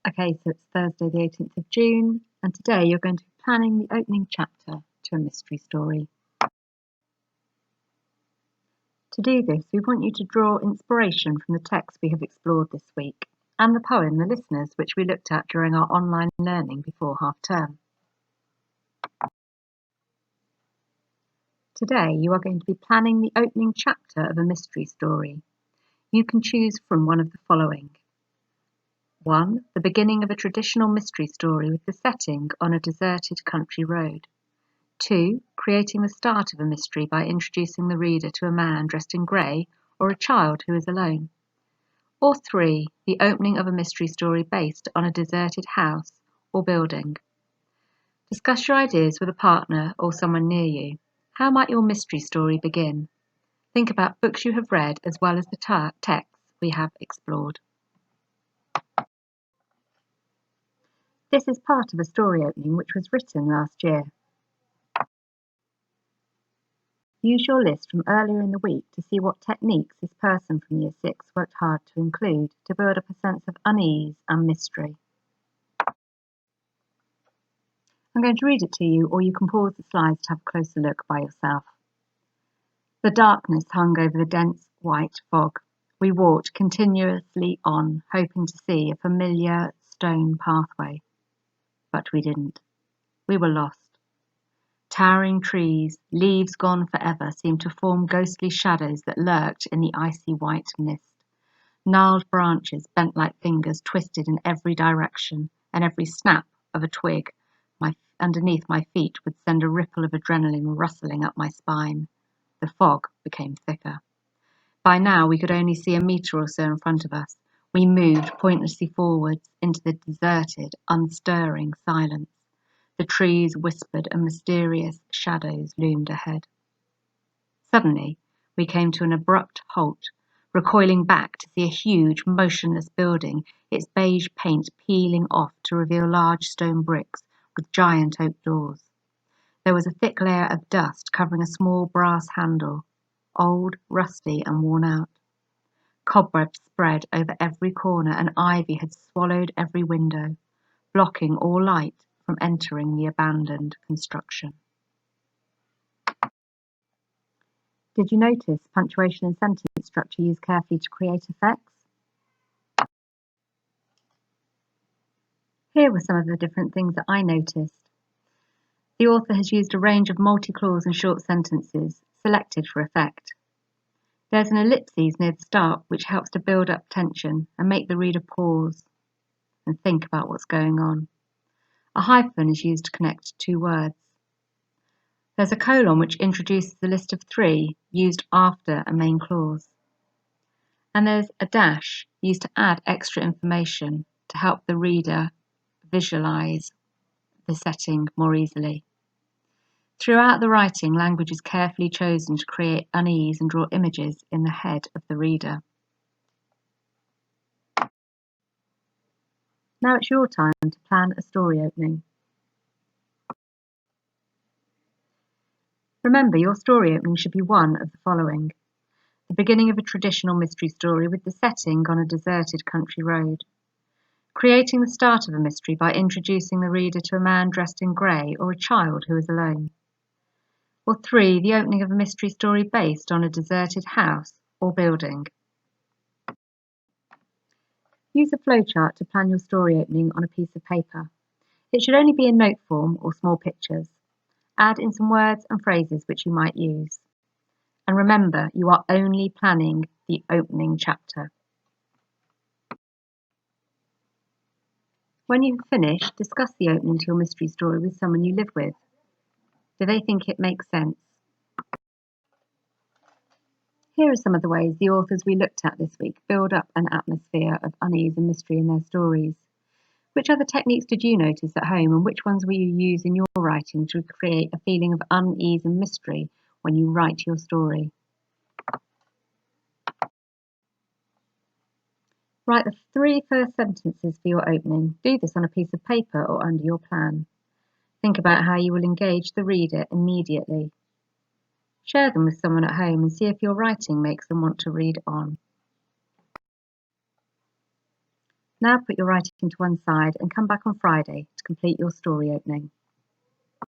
Okay, so it's Thursday the 18th of June, and today you're going to be planning the opening chapter to a mystery story. To do this, we want you to draw inspiration from the text we have explored this week and the poem The Listeners, which we looked at during our online learning before half term. Today you are going to be planning the opening chapter of a mystery story. You can choose from one of the following. 1. The beginning of a traditional mystery story with the setting on a deserted country road. 2. Creating the start of a mystery by introducing the reader to a man dressed in grey or a child who is alone. Or 3. The opening of a mystery story based on a deserted house or building. Discuss your ideas with a partner or someone near you. How might your mystery story begin? Think about books you have read as well as the texts we have explored. This is part of a story opening which was written last year. Use your list from earlier in the week to see what techniques this person from Year 6 worked hard to include to build up a sense of unease and mystery. I'm going to read it to you, or you can pause the slides to have a closer look by yourself. The darkness hung over the dense white fog. We walked continuously on, hoping to see a familiar stone pathway. But we didn't. We were lost. Towering trees, leaves gone forever, seemed to form ghostly shadows that lurked in the icy white mist. Gnarled branches, bent like fingers, twisted in every direction, and every snap of a twig underneath my feet would send a ripple of adrenaline rustling up my spine. The fog became thicker. By now we could only see a metre or so in front of us. We moved pointlessly forwards into the deserted, unstirring silence. The trees whispered and mysterious shadows loomed ahead. Suddenly, we came to an abrupt halt, recoiling back to see a huge, motionless building, its beige paint peeling off to reveal large stone bricks with giant oak doors. There was a thick layer of dust covering a small brass handle, old, rusty, and worn out. Cobwebs spread over every corner, and ivy had swallowed every window, blocking all light from entering the abandoned construction. Did you notice punctuation and sentence structure used carefully to create effects? Here were some of the different things that I noticed. The author has used a range of multi-clause and short sentences, selected for effect. There's an ellipsis near the start which helps to build up tension and make the reader pause and think about what's going on. A hyphen is used to connect two words. There's a colon which introduces the list of 3 used after a main clause. And there's a dash used to add extra information to help the reader visualise the setting more easily. Throughout the writing, language is carefully chosen to create unease and draw images in the head of the reader. Now it's your time to plan a story opening. Remember, your story opening should be one of the following. The beginning of a traditional mystery story with the setting on a deserted country road. Creating the start of a mystery by introducing the reader to a man dressed in grey or a child who is alone. Or 3, the opening of a mystery story based on a deserted house or building. Use a flowchart to plan your story opening on a piece of paper. It should only be in note form or small pictures. Add in some words and phrases which you might use. And remember, you are only planning the opening chapter. When you've finished, discuss the opening to your mystery story with someone you live with. Do they think it makes sense? Here are some of the ways the authors we looked at this week build up an atmosphere of unease and mystery in their stories. Which other techniques did you notice at home, and which ones will you use in your writing to create a feeling of unease and mystery when you write your story? Write the 3 first sentences for your opening. Do this on a piece of paper or under your plan. Think about how you will engage the reader immediately. Share them with someone at home and see if your writing makes them want to read on. Now put your writing to one side and come back on Friday to complete your story opening.